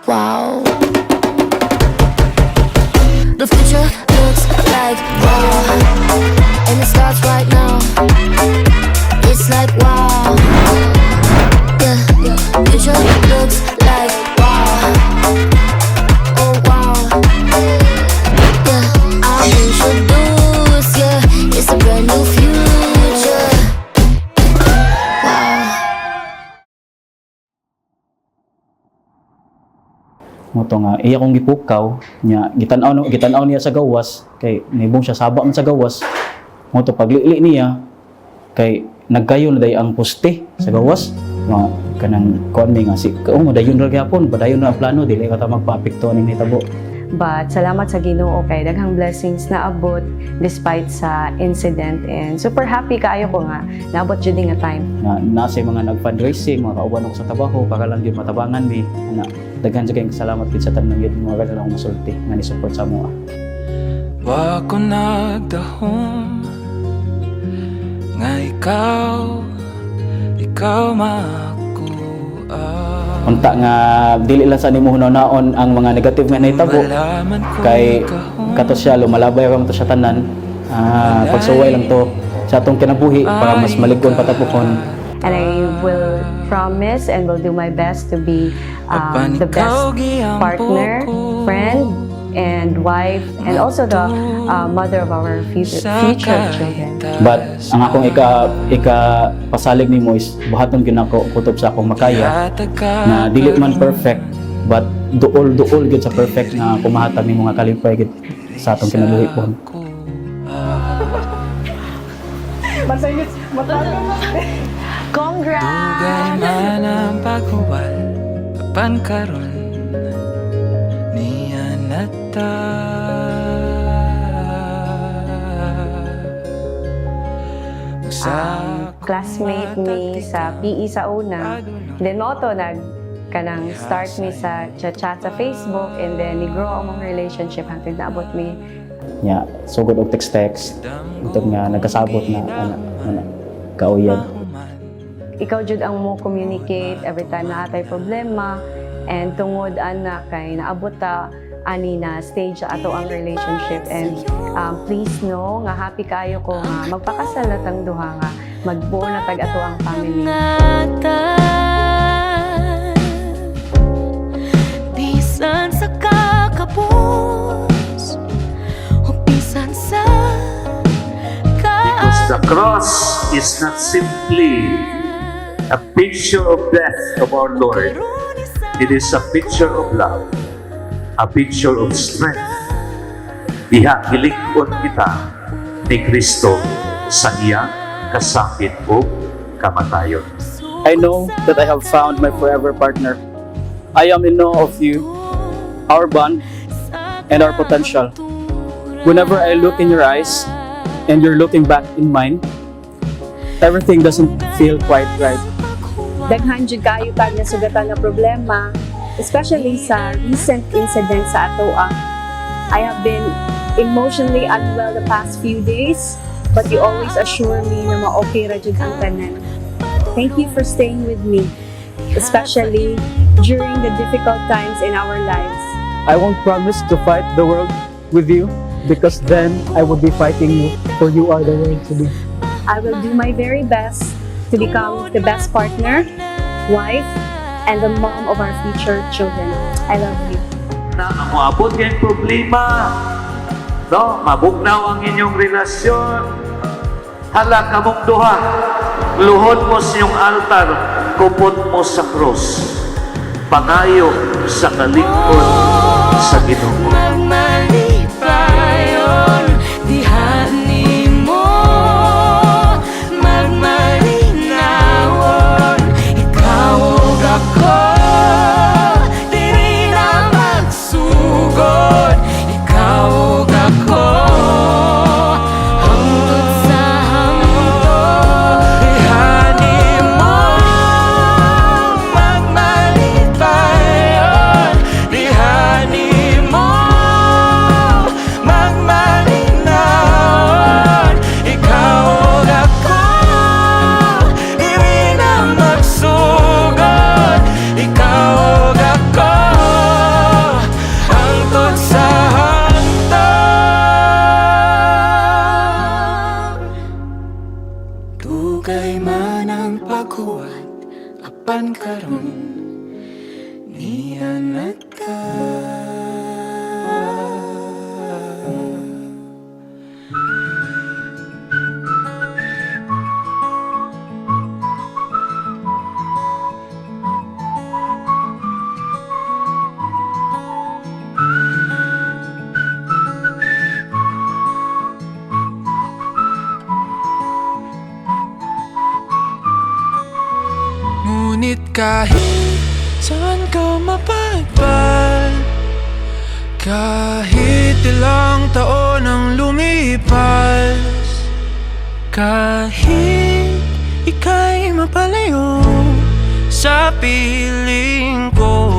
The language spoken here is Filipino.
Wow. The future looks like wow, and it starts right now. It's like wow. Yeah, future looks like wow. Oh wow. Yeah, I'm introduced. Yeah, it's a brand new future. Wow. Moto nga iya kong gipukaw nya gitanaw niya sa gawas kay nibong siya saba man sa gawas. Moto paglili niya kay nagkayo na day ang poste sa gawas nga kanang kuan mi nga si dayon ra gyapon padayon na ang plano dili ka ta magpaapekto ning hitabo. But salamat sa Ginoo kay daghang blessings na abot despite sa incident, and super happy kaayo ko nga naabot jud nga time. Nasa mga nag-fundraising, mga kauban ako sa trabaho para lang yun matabangan mi. Daghan sa kayong salamat kit sa tanong yun mga ganun akong masulti nga ni-support sa mga. Wa ko nagdahom nga ikaw makuha. Unta nga dili lang sa nimo hunaon ang mga negative nga nahitabo kay kato siya lumalabay ra man to sa tanan. Pagsuway lang to sa atong kinabuhi para mas malig-on patapukon. And I will promise and will do my best to be the best partner, friend, and wife, and also the mother of our future children. But ang akong pasalig nimo is buhaton gyud nako kutob sa akong makaya na dili man perfect but duol gyud sa perfect na kumahatag nimo nga kalipay gyud sa atong kinabuhi po. Congrats! Dugay man ang paghuwal apan karon niya nata. Classmate mi sa PE sa una. Then mo to kanang start mi sa chat sa Facebook, and then ni-grow ang mga relationship hangtod naabot mi. Nya sugod og text utod nga nagkasabot na kauyab. Ikaw jud ang mo communicate every time na atay problema, and tungod ana kay naabot ta ani na stage sa ato ang relationship, and please know nga happy kayo ko nga magpakasal na tang duha nga magbuo na tag ato ang family. Bisan sa kakapos o bisan sa Because the cross is not simply a picture of death of our Lord. It is a picture of love, a picture of strength. Diha gilig-on kita ni Kristo sa iyang kasakit o kamatayon. I know that I have found my forever partner. I am in awe of you, our bond, and our potential. Whenever I look in your eyes and you're looking back in mine, everything doesn't feel quite right. Daghan jud kayo tag nga sugatan na problema, especially sa recent incident sa atoa. I have been emotionally unwell the past few days, but you always assure me na ma-okay ra jud ang tanan. Thank you for staying with me, especially during the difficult times in our lives. I won't promise to fight the world with you because then I would be fighting you, for you are the world to be. I will do my very best to become the best partner, wife, and the mom of our future children. I love you. Na moabot kayong problema, no? Mabugnaw ang inyong relasyon. Hala ka mong duha, luhod mo sa iyong altar, kupot mo sa krus. Pangayo sa kalingkod sa Ginoo. magmalipayon, dihanin mo, magmalinawon, ikaw ug ako, diri na magsugod, ikaw ug ako, hangtod sa hangtod, dihanin mo, magmalipayon, dihanin mo, Kahit saan ka mapadpad, kahit ilang taon ang lumipas, kahit ika'y mapalayo sa piling ko,